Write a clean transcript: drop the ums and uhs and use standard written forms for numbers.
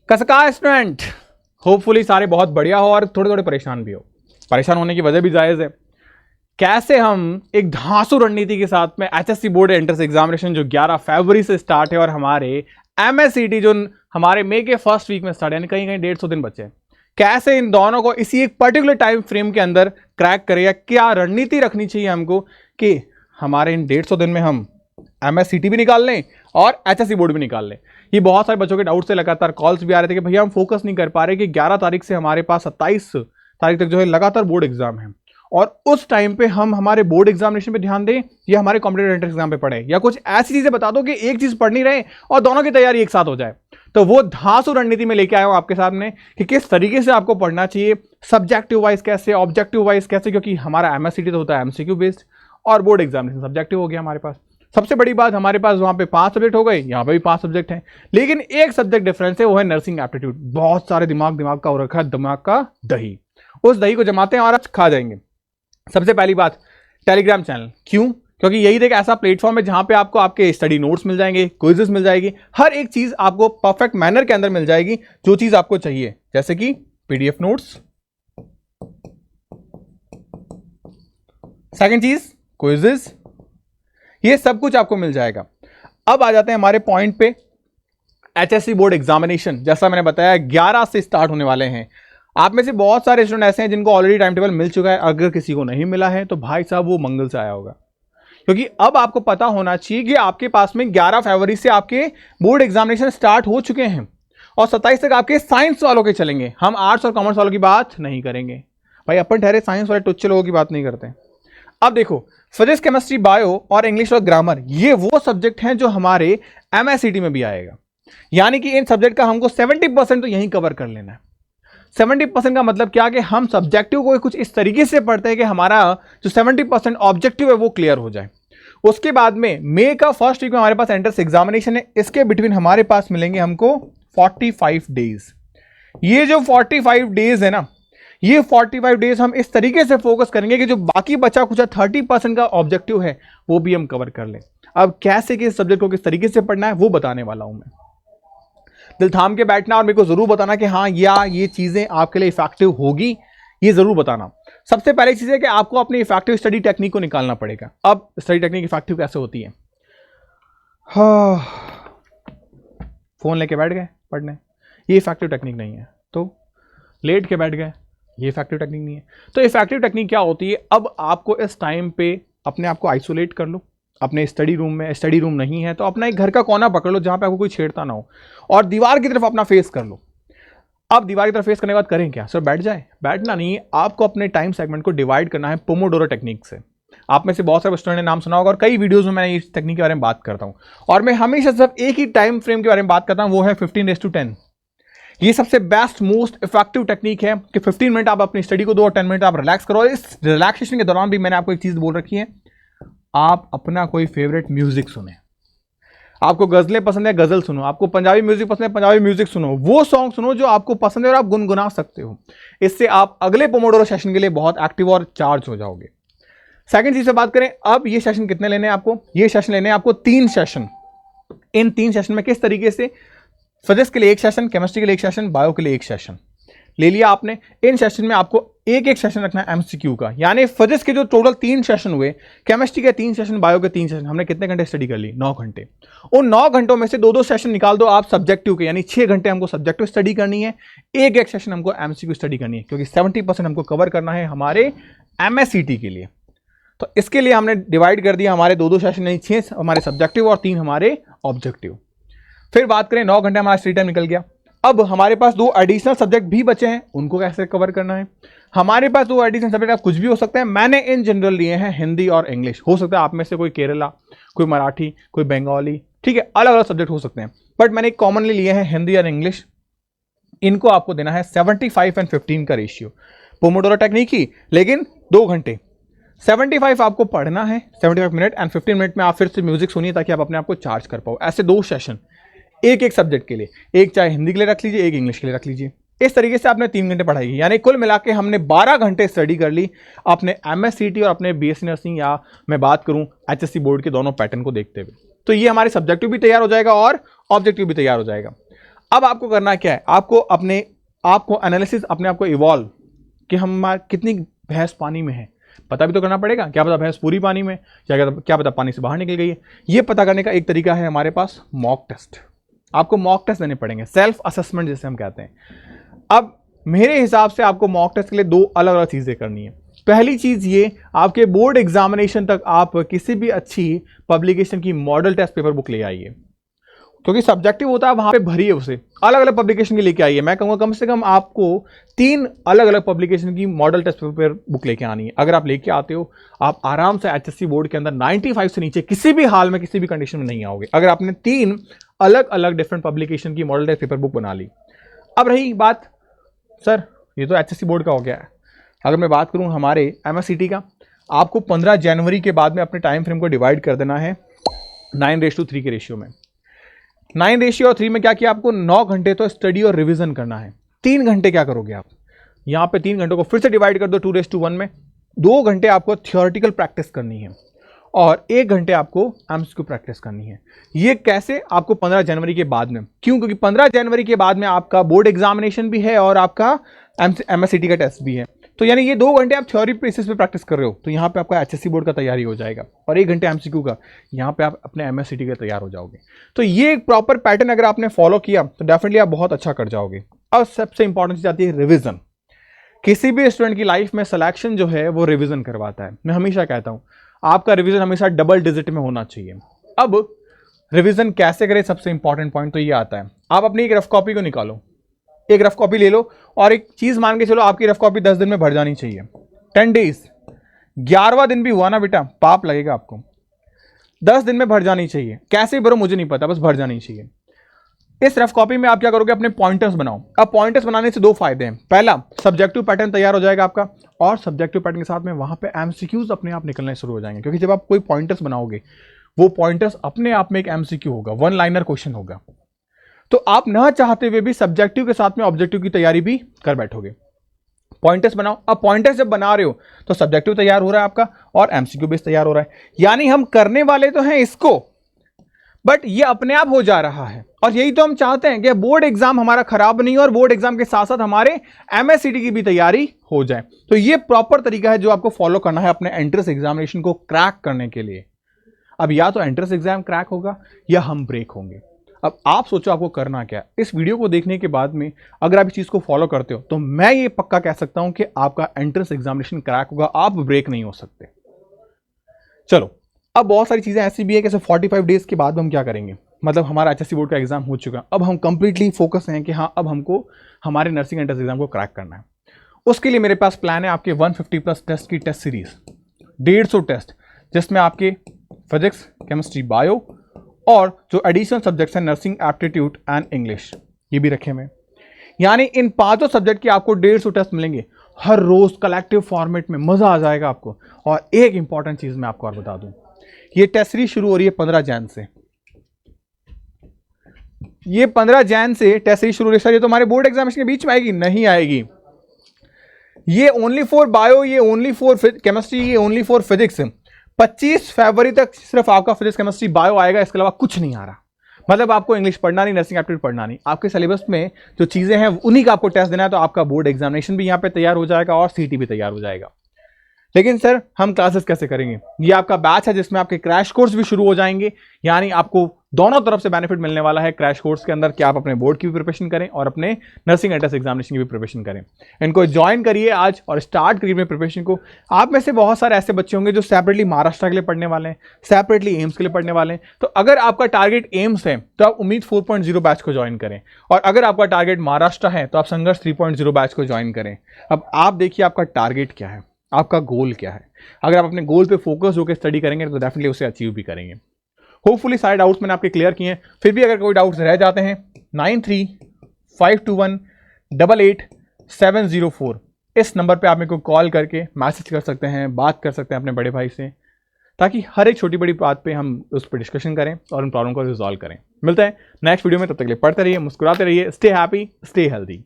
कसका student, hopefully सारे बहुत बढ़िया हो और थोड़े थोड़े परेशान भी हो। परेशान होने की वजह भी जायज़ है। कैसे हम एक धांसू रणनीति के साथ में एचएससी बोर्ड एंट्रेंस एग्जामिनेशन जो 11 फरवरी से स्टार्ट है और हमारे एमएससीटी जो हमारे मई के फर्स्ट वीक में स्टार्ट है, यानी कहीं कहीं 150 दिन बचे हैं, कैसे इन दोनों को इसी एक पर्टिकुलर टाइम फ्रेम के अंदर क्रैक करें, या क्या रणनीति रखनी चाहिए हमको कि हमारे इन 150 दिन में हम एमएससीटी भी निकाल लें और एचएससी बोर्ड भी निकाल लें। ये बहुत सारे बच्चों के डाउट से लगातार कॉल्स भी आ रहे थे कि भैया हम फोकस नहीं कर पा रहे कि 11 तारीख से हमारे पास 27 तारीख तक जो है लगातार बोर्ड एग्जाम है, और उस टाइम पे हम हमारे बोर्ड एग्जामिनेशन पे ध्यान दें या हमारे कॉम्पिटिटिव एंट्रेंस एग्जाम पे पढ़ें, या कुछ ऐसी चीजें बता दो कि एक चीज पढ़ नहीं रहे और दोनों की तैयारी एक साथ हो जाए। तो वो धांसू रणनीति में लेके आया हूं आपके सामने कि किस तरीके से आपको पढ़ना चाहिए, सब्जेक्टिव वाइज कैसे, ऑब्जेक्टिव वाइज कैसे, क्योंकि हमारा एमएससीटी तो होता है एमसीक्यू बेस्ड और बोर्ड एग्जामिनेशन सब्जेक्टिव हो गया हमारे पास। सबसे बड़ी बात, हमारे पास वहां पे 5 सब्जेक्ट हो गए, यहाँ पे भी 5 सब्जेक्ट हैं, लेकिन एक सब्जेक्ट डिफरेंस है, वो है नर्सिंग एप्टीट्यूड। बहुत सारे दिमाग का हो रखा है, दिमाग का दही, उस दही को जमाते हैं और आज खा जाएंगे। सबसे पहली बात, टेलीग्राम चैनल। क्यों? क्योंकि यही एक ऐसा प्लेटफॉर्म है जहां पे आपको आपके स्टडी नोट्स मिल जाएंगे, क्विज़ेस मिल जाएगी, हर एक चीज आपको परफेक्ट मैनर के अंदर मिल जाएगी, जो चीज आपको चाहिए, जैसे कि पीडीएफ नोट्स, सेकंड चीज क्विज़ेस, ये सब कुछ आपको मिल जाएगा। अब आ जाते हैं हमारे पॉइंट पे। एचएससी बोर्ड एग्जामिनेशन जैसा मैंने बताया 11 से स्टार्ट होने वाले हैं। आप में से बहुत सारे स्टूडेंट ऐसे हैं जिनको ऑलरेडी टाइम टेबल मिल चुका है, अगर किसी को नहीं मिला है तो भाई साहब वो मंगल से आया होगा, क्योंकि अब आपको पता होना चाहिए कि आपके पास में 11 फरवरी से आपके बोर्ड एग्जामिनेशन स्टार्ट हो चुके हैं और 27 तक आपके साइंस वालों के चलेंगे। हम आर्ट्स और कॉमर्स वालों की बात नहीं करेंगे भाई, अपन ठहरे साइंस वाले टुच्चे लोगों की बात नहीं करते। अब देखो, फिजिक्स, केमिस्ट्री, बायो और इंग्लिश और ग्रामर, ये वो सब्जेक्ट हैं जो हमारे एमएससीटी में भी आएगा, यानी कि इन सब्जेक्ट का हमको 70% तो यहीं कवर कर लेना है। 70% का मतलब क्या कि हम सब्जेक्टिव को कुछ इस तरीके से पढ़ते हैं कि हमारा जो 70% ऑब्जेक्टिव है वो क्लियर हो जाए। उसके बाद में मई का फर्स्ट वीक में हमारे पास एंट्रेंस एग्जामिनेशन है, इसके बिटवीन हमारे पास मिलेंगे हमको 45 डेज। ये जो 45 डेज है ना, ये 45 डेज हम इस तरीके से फोकस करेंगे कि जो बाकी बचा कुछ 30% का ऑब्जेक्टिव है वो भी हम कवर कर लें। अब कैसे किस सब्जेक्ट को किस तरीके से पढ़ना है वो बताने वाला हूं मैं। दिल थाम के बैठना और मेरे को जरूर बताना कि हाँ या ये चीजें आपके लिए इफेक्टिव होगी, ये जरूर बताना। सबसे पहली चीज है कि आपको अपनी इफेक्टिव स्टडी टेक्निक को निकालना पड़ेगा। अब स्टडी टेक्निक इफेक्टिव कैसे होती है? फोन लेके बैठ गए पढ़ने, ये इफेक्टिव टेक्निक नहीं है। तो लेट के बैठ गए, ये इफेक्टिव टेक्निक नहीं है। तो इफेक्टिव टेक्निक क्या होती है? अब आपको इस टाइम पे अपने आप को आइसोलेट कर लो अपने स्टडी रूम में। स्टडी रूम नहीं है तो अपना एक घर का कोना पकड़ लो जहां पे आपको कोई छेड़ता ना हो, और दीवार की तरफ अपना फेस कर लो। अब दीवार की तरफ फेस करने के बाद करें क्या? सर बैठ जाए? बैठना नहीं है, आपको अपने टाइम सेगमेंट को डिवाइड करना है पोमोडोरो टेक्निक से। आप में से बहुत सारे स्टूडेंट ने नाम सुना होगा और कई वीडियोस में मैं इस टेक्निक के बारे में बात करता हूं, और मैं हमेशा सिर्फ एक ही टाइम फ्रेम के बारे में बात करता हूं, वो है 15:10। ये सबसे बेस्ट मोस्ट इफेक्टिव टेक्निक है कि 15 मिनट आप अपनी स्टडी को दो और 10 मिनट आप रिलैक्स करो। इस रिलैक्सेशन के दौरान भी मैंने आपको एक चीज बोल रखी है, आप अपना कोई फेवरेट म्यूजिक सुने। आपको गजलें पसंद है, गजल सुनो। आपको पंजाबी म्यूजिक पसंद है, पंजाबी म्यूजिक सुनो। वो सॉन्ग सुनो जो आपको पसंद है और आप गुनगुना सकते हो। इससे आप अगले पोमोडोरो सेशन के लिए बहुत एक्टिव और चार्ज हो जाओगे। सेकंड चीज से बात करें, अब ये सेशन कितने लेने हैं आपको? ये सेशन लेने हैं आपको 3 सेशन। इन 3 सेशन में किस तरीके से? फिजिक्स के लिए 1 सेशन, केमिस्ट्री के लिए 1 सेशन, बायो के लिए 1 सेशन ले लिया आपने। इन सेशन में आपको एक सेशन रखना है एमसीक्यू का, यानी फिजिक्स के जो टोटल 3 सेशन हुए, केमिस्ट्री के 3 सेशन, बायो के 3 सेशन, हमने कितने घंटे स्टडी कर ली? 9 घंटे। उन 9 घंटों में से 2-2 सेशन निकाल दो आप सब्जेक्टिव के, यानी 6 घंटे हमको सब्जेक्टिव स्टडी करनी है, एक सेशन हमको एमसीक्यू स्टडी करनी है, क्योंकि 70% हमको कवर करना है हमारे एमएससीटी के लिए। तो इसके लिए हमने डिवाइड कर दिया हमारे 2-2 सेशन, यानी 6 हमारे सब्जेक्टिव और 3 हमारे ऑब्जेक्टिव। फिर बात करें, 9 घंटे हमारा स्टडी टाइम निकल गया। अब हमारे पास 2 एडिशनल सब्जेक्ट भी बचे हैं, उनको कैसे कवर करना है? हमारे पास 2 एडिशनल सब्जेक्ट आप कुछ भी हो सकते हैं। मैंने इन जनरल लिए हैं हिंदी और इंग्लिश। हो सकता है आप में से कोई केरला, कोई मराठी, कोई बंगाली, ठीक है, अलग अलग सब्जेक्ट हो सकते हैं, बट मैंने कॉमनली लिए हैं हिंदी और इंग्लिश। इनको आपको देना है 75:15 का रेशियो, पोमोडोरो टेक्निक ही, लेकिन 2 घंटे। 75 आपको पढ़ना है, 75 मिनट, एंड 15 मिनट में आप फिर से म्यूजिक सुनिए ताकि आप अपने आप को चार्ज कर पाओ। ऐसे 2 सेशन एक सब्जेक्ट के लिए, एक चाहे हिंदी के लिए रख लीजिए, एक इंग्लिश के लिए रख लीजिए। इस तरीके से आपने 3 घंटे पढ़ाई की, यानी कुल मिला के हमने 12 घंटे स्टडी कर ली अपने एमएससीटी और अपने बीएससी नर्सिंग, या मैं बात करूं एचएससी बोर्ड के दोनों पैटर्न को देखते हुए। तो ये हमारे सब्जेक्टिव भी तैयार हो जाएगा और ऑब्जेक्टिव भी तैयार हो जाएगा। अब आपको करना क्या है, आपको एनालिसिस अपने आप को इवॉल्व कि हम कितनी भैंस पानी में है पता भी तो करना पड़ेगा। क्या पता भैंस पूरी पानी में, क्या पता पानी से बाहर निकल गई है। ये पता करने का एक तरीका है हमारे पास मॉक टेस्ट। आपको मॉक टेस्ट देने पड़ेंगे, सेल्फ असेसमेंट जिसे हम कहते हैं। अब मेरे हिसाब से आपको मॉक टेस्ट के लिए दो अलग अलग चीज़ें करनी है। पहली चीज़ ये, आपके बोर्ड एग्जामिनेशन तक आप किसी भी अच्छी पब्लिकेशन की मॉडल टेस्ट पेपर बुक ले आइए, क्योंकि सब्जेक्टिव होता है वहां पे भरिए उसे, अलग अलग पब्लिकेशन की लेके आइए। मैं कहूँगा कम से कम आपको 3 अलग अलग पब्लिकेशन की मॉडल टेस्ट पेपर बुक लेके आनी है। अगर आप लेके आते हो, आप आराम से HSC बोर्ड के अंदर 95 से नीचे किसी भी हाल में किसी भी कंडीशन में नहीं आओगे, अगर आपने 3 अलग अलग डिफरेंट पब्लिकेशन की मॉडल टेस्ट पेपर बुक बना ली। अब रही बात, सर ये तो HSC बोर्ड का हो गया है, अगर मैं बात करूं हमारे MSCT का, आपको 15 जनवरी के बाद में अपने टाइम फ्रेम को डिवाइड कर देना है 9:3 के रेशियो में। 9:3 में क्या किया आपको, 9 घंटे तो स्टडी और रिवीजन करना है। 3 घंटे क्या करोगे आप, यहां पे 3 घंटों को फिर से डिवाइड कर दो 2:1 में। 2 घंटे आपको थियोरेटिकल प्रैक्टिस करनी है और 1 घंटे आपको MCQ प्रैक्टिस करनी है। ये कैसे, आपको 15 जनवरी के बाद में, क्यों, क्योंकि 15 जनवरी के बाद में आपका बोर्ड एग्जामिनेशन भी है और आपका MSCT का टेस्ट भी है। तो यानी ये 2 घंटे आप थ्योरी बेसिस पे प्रैक्टिस कर रहे हो, तो यहाँ पे आपका HSC बोर्ड का तैयारी हो जाएगा, और 1 घंटे MCQ का, यहाँ पे आप अपने MSCT के तैयार हो जाओगे। तो ये एक प्रॉपर पैटर्न अगर आपने फॉलो किया तो डेफिनेटली आप बहुत अच्छा कर जाओगे। और सबसे इंपॉर्टेंट चीज आती है रिविजन। किसी भी स्टूडेंट की लाइफ में सिलेक्शन जो है वो रिविजन करवाता है। मैं हमेशा कहता हूँ आपका रिविजन हमेशा डबल डिजिट में होना चाहिए। अब रिविजन कैसे करें, सबसे इंपॉर्टेंट पॉइंट तो ये आता है, आप अपनी एक रफ कॉपी को निकालो, एक रफ कॉपी ले लो, और एक चीज मान के चलो आपकी रफ कॉपी 10 दिन में भर जानी चाहिए। 10 डेज, 11वां दिन भी हुआ ना बेटा, पाप लगेगा आपको। 10 दिन में भर जानी चाहिए, कैसे भरो मुझे नहीं पता, बस भर जानी चाहिए। इस रफ कॉपी में आप क्या करोगे, अपने पॉइंटर्स बनाओ। अब पॉइंटर्स बनाने से 2 फायदे हैं। पहला, सब्जेक्टिव पैटर्न तैयार हो जाएगा आपका, और सब्जेक्टिव पैटर्न के साथ में वहां पे MCQs अपने आप निकलने शुरू हो जाएंगे, क्योंकि जब आप कोई पॉइंटर्स बनाओगे वो पॉइंटर्स अपने आप में एक MCQ होगा, 1 लाइनर क्वेश्चन होगा। तो आप ना चाहते हुए भी सब्जेक्टिव के साथ में ऑब्जेक्टिव की तैयारी भी कर बैठोगे। पॉइंटर्स बनाओ। अब पॉइंटर्स जब बना रहे हो तो सब्जेक्टिव तैयार हो रहा है आपका और MCQ बेस तैयार हो रहा है। यानी हम करने वाले तो हैं इसको, बट ये अपने आप हो जा रहा है। और यही तो हम चाहते हैं कि बोर्ड एग्जाम हमारा खराब नहीं हो और बोर्ड एग्जाम के साथ साथ हमारे MSCT की भी तैयारी हो जाए। तो ये प्रॉपर तरीका है जो आपको फॉलो करना है अपने एंट्रेंस एग्जामिनेशन को क्रैक करने के लिए। अब या तो एंट्रेंस एग्जाम क्रैक होगा या हम ब्रेक होंगे। अब आप सोचो आपको करना क्या है। इस वीडियो को देखने के बाद में अगर आप इस चीज को फॉलो करते हो तो मैं ये पक्का कह सकता हूं कि आपका एंट्रेंस एग्जामिनेशन क्रैक होगा, आप ब्रेक नहीं हो सकते। चलो, अब बहुत सारी चीजें ऐसी भी है कि 45 डेज के बाद हम क्या करेंगे, मतलब हमारा HSC बोर्ड का एग्जाम हो चुका, अब हम कंप्लीटली फोकस हैं कि हाँ अब हमको हमारे नर्सिंग एंट्रेंस एग्जाम को क्रैक करना है। उसके लिए मेरे पास प्लान है आपके 150+ टेस्ट की टेस्ट सीरीज, 150 टेस्ट, जिसमें आपके फिजिक्स, केमिस्ट्री, बायो और जो एडिशनल सब्जेक्ट्स हैं नर्सिंग एप्टीट्यूड एंड इंग्लिश, ये भी रखे हुए। यानी इन 5 सब्जेक्ट के आपको 150 टेस्ट मिलेंगे हर रोज कलेक्टिव फॉर्मेट में, मजा आ जाएगा आपको। और एक इंपॉर्टेंट चीज मैं आपको और बता दूं, ये टेस्ट सीरीज शुरू हो रही है 15 जैन से। ये 15 जैन से टेस्ट सीरीज शुरू हो रही है। सर ये तो हमारे बोर्ड एग्जामिनेशन के बीच में आएगी, नहीं आएगी। ये ओनली फॉर बायो, ये ओनली फॉर केमिस्ट्री, ये ओनली फॉर फिजिक्स। 25 फरवरी तक सिर्फ आपका फिजिक्स, केमिस्ट्री, बायो आएगा, इसके अलावा कुछ नहीं आ रहा। मतलब आपको इंग्लिश पढ़ना नहीं, नर्सिंग एप्टीट्यूड पढ़ना नहीं, आपके सिलेबस में जो चीजें हैं उन्हीं का आपको टेस्ट देना है। तो आपका बोर्ड एग्जामिनेशन भी यहाँ पे तैयार हो जाएगा और CT भी तैयार हो जाएगा। लेकिन सर हम क्लासेस कैसे करेंगे, ये आपका बैच है जिसमें आपके क्रैश कोर्स भी शुरू हो जाएंगे। यानी आपको दोनों तरफ से बेनिफिट मिलने वाला है क्रैश कोर्स के अंदर, कि आप अपने बोर्ड की भी प्रिपरेशन करें और अपने नर्सिंग एंट्रेंस एग्जामिनेशन की भी प्रिपरेशन करें। इनको ज्वाइन करिए आज और स्टार्ट करिए अपने प्रिपरेशन को। आप में से बहुत सारे ऐसे बच्चे होंगे जो सेपरेटली महाराष्ट्र के लिए पढ़ने वाले हैं, सेपरेटली एम्स के लिए पढ़ने वाले हैं। तो अगर आपका टारगेट एम्स है तो आप उम्मीद 4.0 बैच को ज्वाइन करें, और अगर आपका टारगेट महाराष्ट्र है तो आप संघर्ष 3.0 बैच को ज्वाइन करें। अब आप देखिए आपका टारगेट क्या है, आपका गोल क्या है। अगर आप अपने गोल पे फोकस होकर स्टडी करेंगे तो डेफिनेटली उसे अचीव भी करेंगे। होपफुली सारे डाउट्स मैंने आपके क्लियर किए हैं। फिर भी अगर कोई डाउट्स रह जाते हैं 9352188704 इस नंबर पे आप मेरे को कॉल करके मैसेज कर सकते हैं, बात कर सकते हैं अपने बड़े भाई से, ताकि हर एक छोटी बड़ी बात पे हम उस पर डिस्कशन करें और उन प्रॉब्लम को रिजॉल्व करें। मिलते हैं नेक्स्ट वीडियो में, तब तक के लिए पढ़ते रहिए, मुस्कुराते रहिए, स्टे हैप्पी, स्टे हेल्दी।